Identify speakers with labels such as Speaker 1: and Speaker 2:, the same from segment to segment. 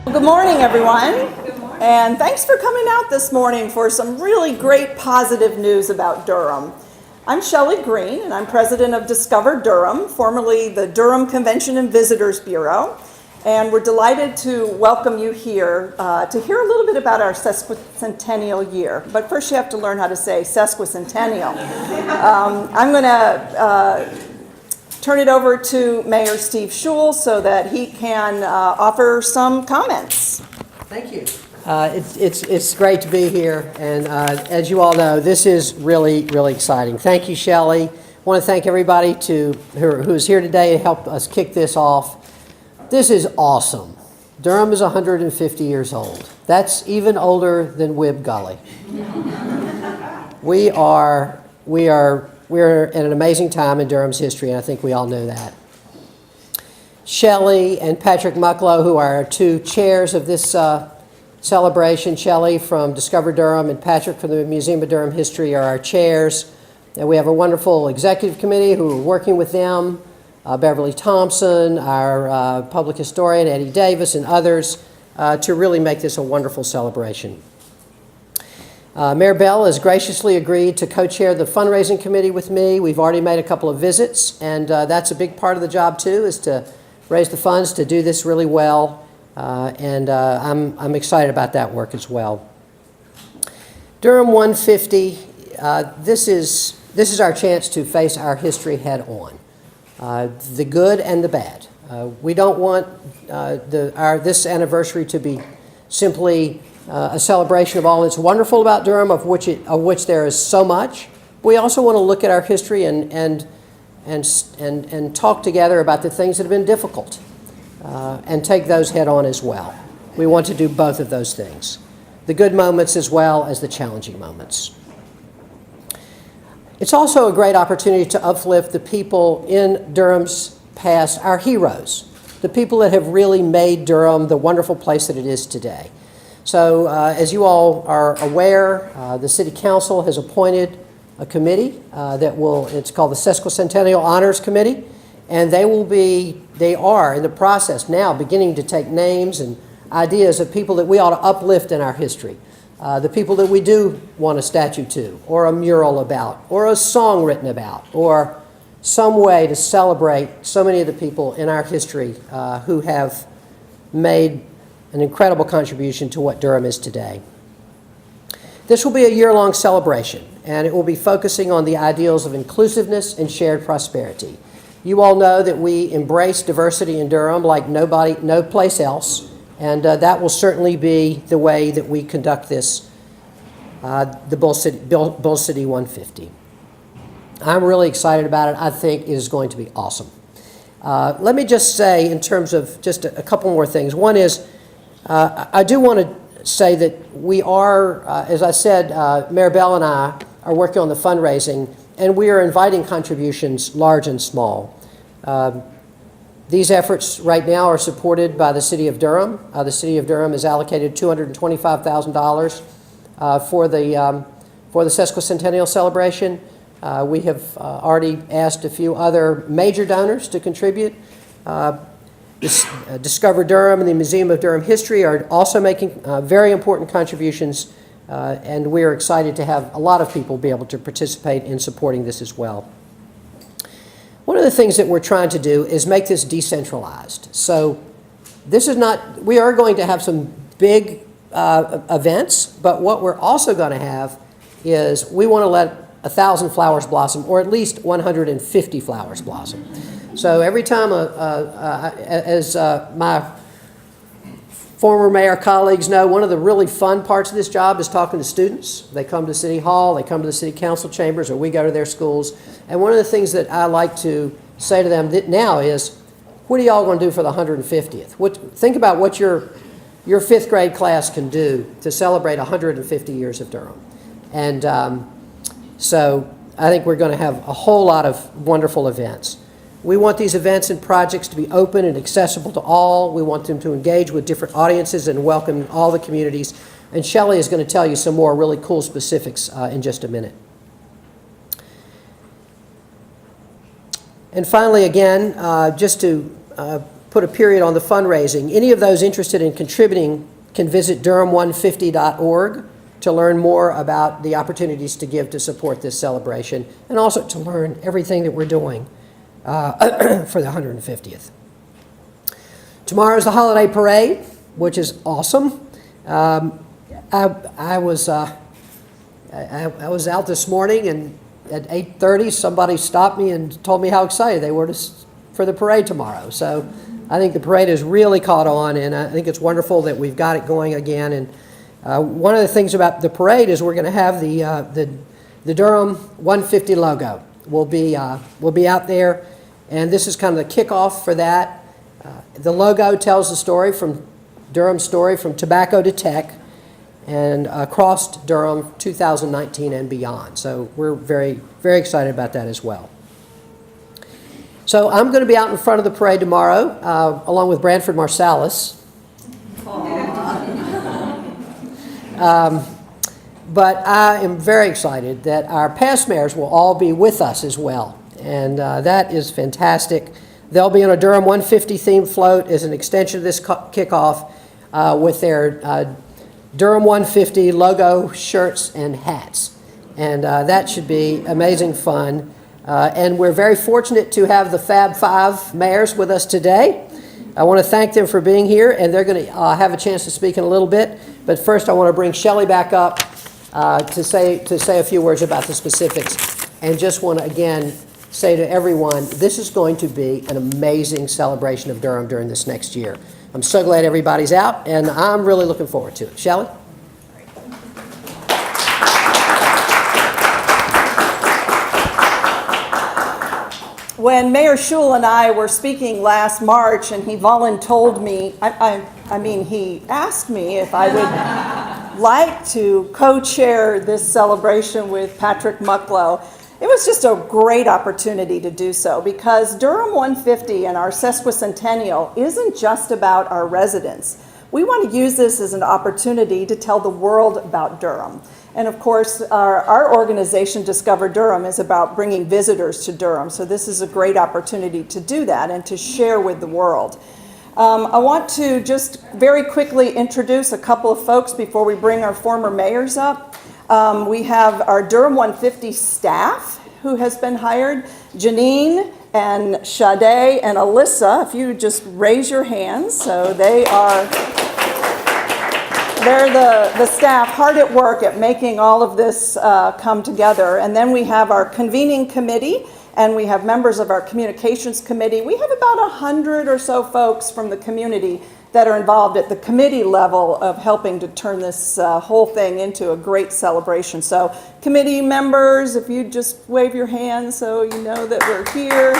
Speaker 1: Good morning, everyone. Good morning. And thanks for coming out this morning for some really great positive news about Durham. I'm Shelley Green, and I'm president of Discover Durham, formerly the Durham Convention and Visitors Bureau. And we're delighted to welcome you here to hear a little bit about our Sesquicentennial year. But first you have to learn how to say Sesquicentennial. I'm going to turn it over to Mayor Steve Schewel so that he can offer some comments.
Speaker 2: Thank you. It's great to be here, and as you all know, this is really exciting. Thank you, Shelley. I want to thank everybody who's here today to help us kick this off. This is awesome. Durham is 150 years old. That's even older than Wib Gully. We're at an amazing time in Durham's history, and I think we all know that. Shelley and Patrick Mucklow, who are our two chairs of this celebration, Shelley from Discover Durham and Patrick from the Museum of Durham History, are our chairs. And we have a wonderful executive committee who are working with them, Beverly Thompson, our public historian, Eddie Davis, and others, to really make this a wonderful celebration. Mayor Bell has graciously agreed to co-chair the fundraising committee with me. We've already made a couple of visits, and that's a big part of the job too, is to raise the funds to do this really well, and I'm excited about that work as well. Durham 150, this is our chance to face our history head on, the good and the bad. We don't want this anniversary to be simply a celebration of all that's wonderful about Durham, of which there is so much. We also want to look at our history and talk together about the things that have been difficult, and take those head on as well. We want to do both of those things, the good moments as well as the challenging moments. It's also a great opportunity to uplift the people in Durham's past, our heroes, the people that have really made Durham the wonderful place that it is today. So as you all are aware, the City Council has appointed a committee it's called the Sesquicentennial Honors Committee, and they are in the process now beginning to take names and ideas of people that we ought to uplift in our history, the people that we do want a statue to, or a mural about, or a song written about, or some way to celebrate so many of the people in our history who have made an incredible contribution to what Durham is today. This will be a year-long celebration, and it will be focusing on the ideals of inclusiveness and shared prosperity. You all know that we embrace diversity in Durham like no place else, and that will certainly be the way that we conduct this, the Bull City 150. I'm really excited about it. I think it is going to be awesome. Let me just say, in terms of just a couple more things. One is, I do want to say that we are, as I said, Mayor Bell and I are working on the fundraising, and we are inviting contributions, large and small. These efforts right now are supported by the City of Durham. The City of Durham has allocated $225,000 for the Sesquicentennial celebration. We have already asked a few other major donors to contribute. Discover Durham and the Museum of Durham History are also making very important contributions, and we are excited to have a lot of people be able to participate in supporting this as well. One of the things that we're trying to do is make this decentralized. So this is not, we are going to have some big events, but what we're also going to have is we want to let 1,000 flowers blossom, or at least 150 flowers blossom. So every time, as my former mayor colleagues know, one of the really fun parts of this job is talking to students. They come to City Hall, they come to the City Council chambers, or we go to their schools. And one of the things that I like to say to them now is, what are y'all going to do for the 150th? Think about what your fifth grade class can do to celebrate 150 years of Durham. And so I think we're going to have a whole lot of wonderful events. We want these events and projects to be open and accessible to all. We want them to engage with different audiences and welcome all the communities. And Shelley is going to tell you some more really cool specifics in just a minute. And finally, again, just to put a period on the fundraising. Any of those interested in contributing can visit Durham150.org to learn more about the opportunities to give to support this celebration, and also to learn everything that we're doing for the 150th. Tomorrow is the holiday parade, which is awesome. I was out this morning, and at 8:30 somebody stopped me and told me how excited they were for the parade tomorrow. So I think the parade has really caught on, and I think it's wonderful that we've got it going again. And one of the things about the parade is we're going to have the Durham 150 logo. We'll be out there, and this is kind of the kickoff for that. The logo tells the story from Durham's story from tobacco to tech, and across Durham 2019 and beyond. So we're very, very excited about that as well. So I'm going to be out in front of the parade tomorrow, along with Branford Marsalis. But I am very excited that our past mayors will all be with us as well, and that is fantastic. They'll be on a Durham 150 themed float as an extension of this kickoff with their Durham 150 logo shirts and hats, and that should be amazing fun. And we're very fortunate to have the Fab Five mayors with us today. I want to thank them for being here, and they're going to have a chance to speak in a little bit. But first, I want to bring Shelley back up to say a few words about the specifics, and just want to again say to everyone, this is going to be an amazing celebration of Durham during this next year. I'm so glad everybody's out, and I'm really looking forward to it. Shelley?
Speaker 1: When Mayor Schul and I were speaking last March, and he voluntold me, he asked me if I would like to co-chair this celebration with Patrick Mucklow. It was just a great opportunity to do so, because Durham 150 and our Sesquicentennial isn't just about our residents. We want to use this as an opportunity to tell the world about Durham. And of course, our organization, Discover Durham, is about bringing visitors to Durham. So this is a great opportunity to do that and to share with the world. I want to just very quickly introduce a couple of folks before we bring our former mayors up. We have our Durham 150 staff who has been hired. Janine and Sade and Alyssa, if you just raise your hands. So they're the staff hard at work at making all of this come together. And then we have our convening committee, and we have members of our communications committee. We have about 100 or so folks from the community that are involved at the committee level of helping to turn this whole thing into a great celebration. So committee members, if you just wave your hands so you know that we're here.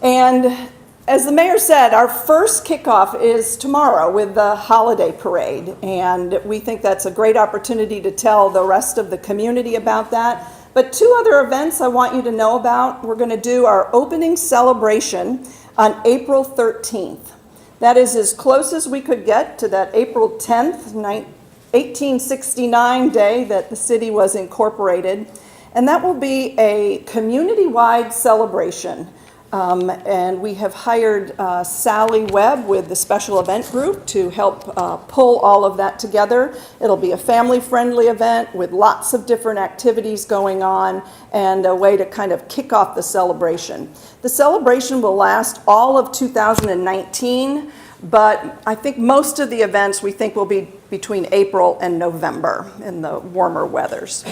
Speaker 1: And as the mayor said, our first kickoff is tomorrow with the holiday parade, and we think that's a great opportunity to tell the rest of the community about that. But two other events I want you to know about. We're going to do our opening celebration on April 13th. That is as close as we could get to that April 10th, 1869 day that the city was incorporated. And that will be a community-wide celebration. And we have hired Sally Webb with the special event group to help pull all of that together. It'll be a family-friendly event with lots of different activities going on and a way to kind of kick off the celebration. The celebration will last all of 2019, but I think most of the events we think will be between April and November in the warmer weathers.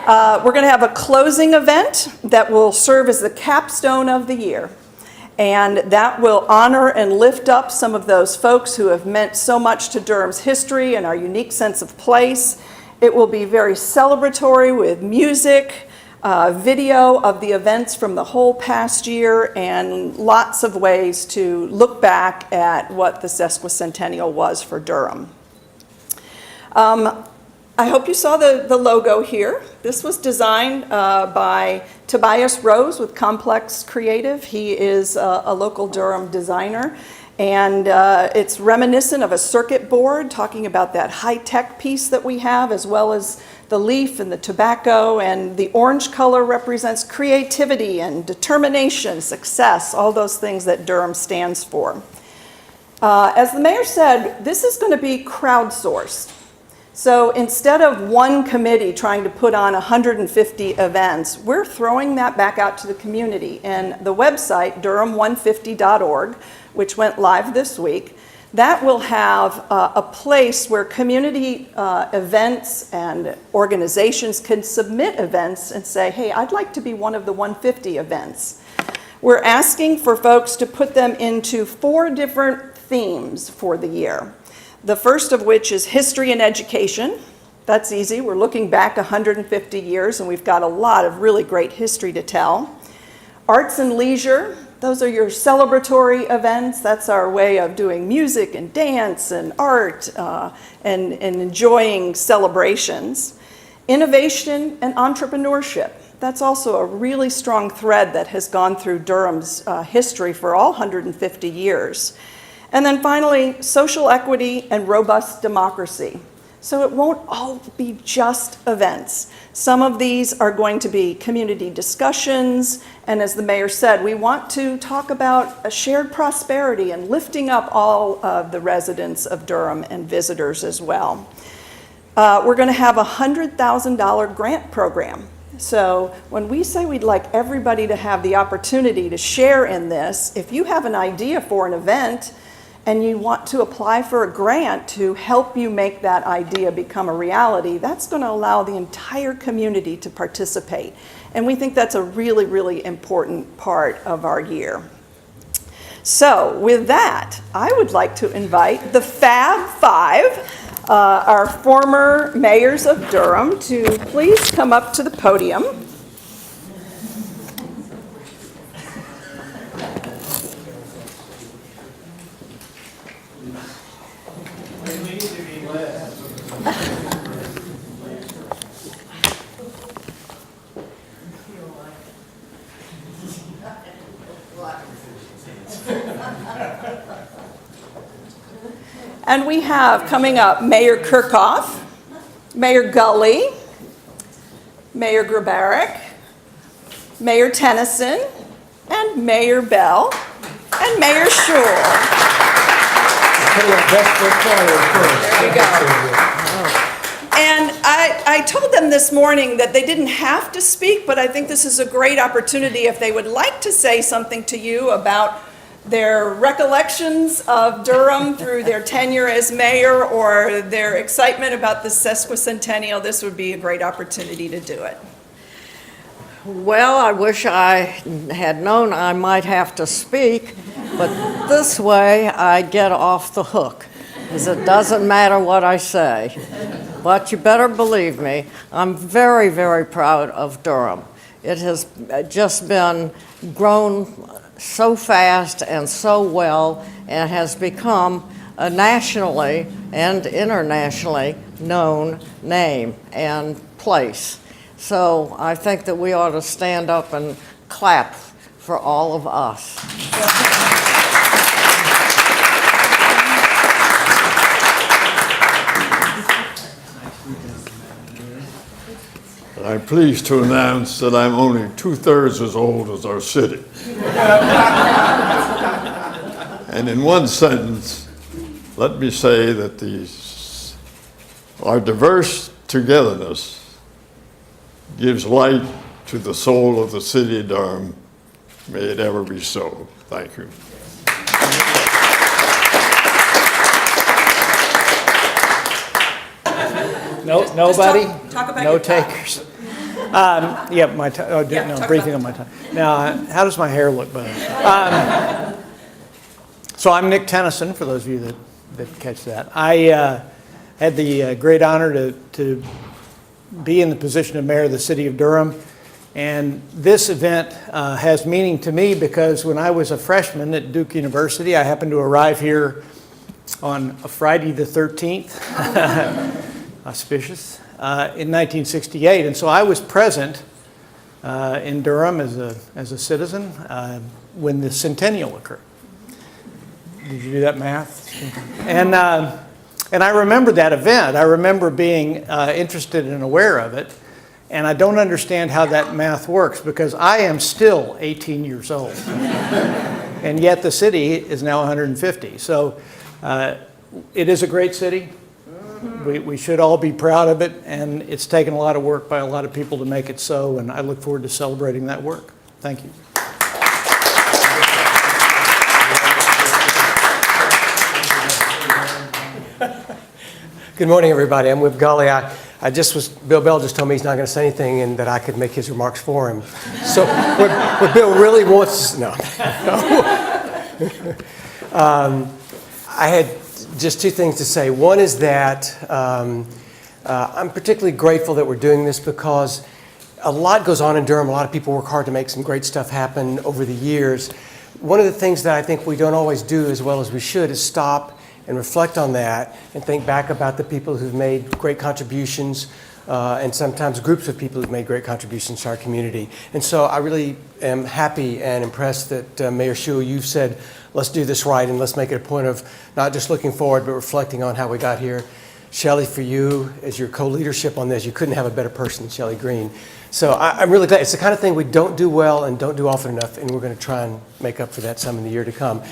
Speaker 1: We're going to have a closing event that will serve as the capstone of the year. And that will honor and lift up some of those folks who have meant so much to Durham's history and our unique sense of place. It will be very celebratory with music, video of the events from the whole past year, and lots of ways to look back at what the Sesquicentennial was for Durham. I hope you saw the logo here. This was designed by Tobias Rose with Complex Creative. He is a local Durham designer. And it's reminiscent of a circuit board, talking about that high-tech piece that we have, as well as the leaf and the tobacco, and the orange color represents creativity and determination, success, all those things that Durham stands for. As the mayor said, this is going to be crowdsourced. So instead of one committee trying to put on 150 events, we're throwing that back out to the community. And the website, durham150.org, which went live this week, that will have a place where community events and organizations can submit events and say, hey, I'd like to be one of the 150 events. We're asking for folks to put them into 4 different themes for the year. The first of which is history and education. That's easy. We're looking back 150 years, and we've got a lot of really great history to tell. Arts and leisure. Those are your celebratory events. That's our way of doing music and dance and art and enjoying celebrations. Innovation and entrepreneurship. That's also a really strong thread that has gone through Durham's history for all 150 years. And then finally, social equity and robust democracy. So it won't all be just events. Some of these are going to be community discussions, and as the mayor said, we want to talk about a shared prosperity and lifting up all of the residents of Durham and visitors as well. We're going to have a $100,000 grant program. So when we say we'd like everybody to have the opportunity to share in this, if you have an idea for an event and you want to apply for a grant to help you make that idea become a reality, that's going to allow the entire community to participate. And we think that's a really, really important part of our year. So with that, I would like to invite the Fab Five, our former mayors of Durham, to please come up to the podium. And we have coming up Mayor Kickoff, Mayor Gully, Mayor Grabarek, Mayor Tennyson, and Mayor Bell, and Mayor Schul. There you go. And I told them this morning that they didn't have to speak, but I think this is a great opportunity if they would like to say something to you about their recollections of Durham through their tenure as mayor or their excitement about the Sesquicentennial. This would be a great opportunity to do it.
Speaker 3: Well, I wish I had known I might have to speak, but this way I get off the hook, because it doesn't matter what I say. But you better believe me, I'm very, very proud of Durham. It has just been grown so fast and so well, and has become a nationally and internationally known name and place. So I think that we ought to stand up and clap for all of us.
Speaker 4: I'm pleased to announce that I'm only 2/3 as old as our city. And in one sentence, let me say that our diverse togetherness gives light to the soul of the city of Durham. May it ever be so. Thank you.
Speaker 5: No, nobody?
Speaker 1: Talk about
Speaker 5: no
Speaker 1: your tie.
Speaker 5: takers. Yeah, my tie. Oh,
Speaker 1: Yeah,
Speaker 5: no,
Speaker 1: talk
Speaker 5: briefing
Speaker 1: about-
Speaker 5: on my tie. Now, how does my hair look, by the way? So I'm Nick Tennyson, for those of you that catch that. I had the great honor to be in the position of mayor of the city of Durham. And this event has meaning to me because when I was a freshman at Duke University, I happened to arrive here on a Friday the 13th, auspicious, in 1968. And so I was present in Durham as a citizen when the centennial occurred. Did you do that math? And I remember that event. I remember being interested and aware of it. And I don't understand how that math works because I am still 18 years old. And yet the city is now 150. So it is a great city. We should all be proud of it. And it's taken a lot of work by a lot of people to make it so. And I look forward to celebrating that work. Thank you.
Speaker 6: Good morning, everybody. I'm with Gully. Bill Bell just told me he's not going to say anything and that I could make his remarks for him. So what Bill really wants, no. I had just two things to say. One is that I'm particularly grateful that we're doing this because a lot goes on in Durham. A lot of people work hard to make some great stuff happen over the years. One of the things that I think we don't always do as well as we should is stop and reflect on that and think back about the people who've made great contributions and sometimes groups of people who've made great contributions to our community. And so I really am happy and impressed that Mayor Schul, you've said, let's do this right and let's make it a point of not just looking forward, but reflecting on how we got here. Shelley, for you, as your co-leadership on this, you couldn't have a better person than Shelley Green. So I'm really glad. It's the kind of thing we don't do well and don't do often enough, and we're going to try and make up for that some in the year to come.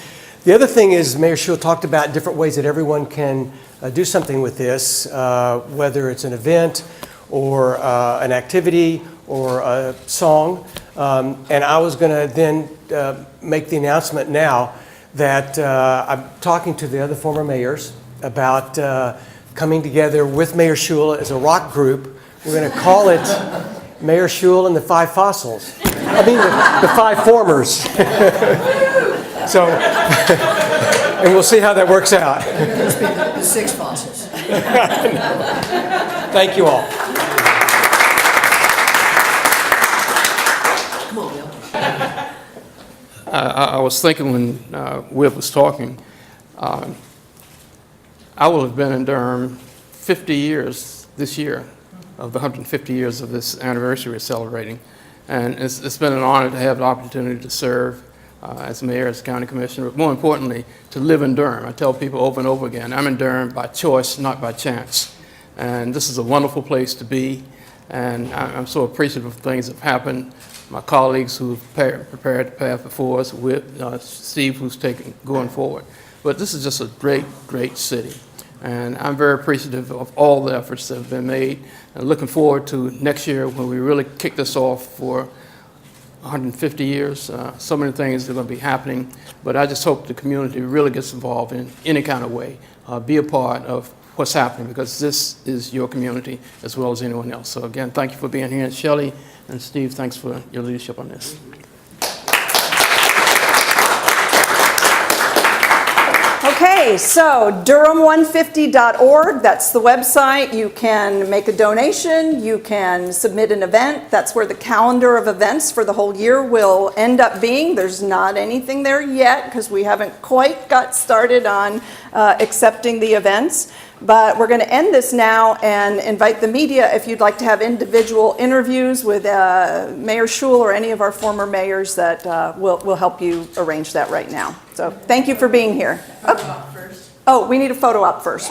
Speaker 6: The other thing is Mayor Schul talked about different ways that everyone can do something with this, whether it's an event or an activity or a song. And I was going to then make the announcement now that I'm talking to the other former mayors about coming together with Mayor Schul as a rock group. We're going to call it Mayor Schul and the Five Fossils. I mean, the Five Formers. So, and we'll see how that works out.
Speaker 2: The six fossils.
Speaker 6: Thank you all.
Speaker 2: Come on, Bill.
Speaker 7: I was thinking when Whip was talking, I will have been in Durham 50 years this year, of the 150 years of this anniversary we're celebrating. And it's been an honor to have the opportunity to serve as mayor, as county commissioner, but more importantly, to live in Durham. I tell people over and over again, I'm in Durham by choice, not by chance. And this is a wonderful place to be, and I'm so appreciative of things that have happened. My colleagues who've prepared the path before us, with Steve, who's going forward. But this is just a great, great city. And I'm very appreciative of all the efforts that have been made, and looking forward to next year when we really kick this off for 150 years. So many things are going to be happening, but I just hope the community really gets involved in any kind of way, be a part of what's happening, because this is your community as well as anyone else. So again, thank you for being here. And Shelley and Steve, thanks for your leadership on this.
Speaker 1: Okay, so Durham150.org, that's the website. You can make a donation, you can submit an event. That's where the calendar of events for the whole year will end up being. There's not anything there yet because we haven't quite got started on accepting the events. But we're going to end this now and invite the media if you'd like to have individual interviews with Mayor Schul or any of our former mayors that will help you arrange that right now. So thank you for being here. Oh, we need a photo op first.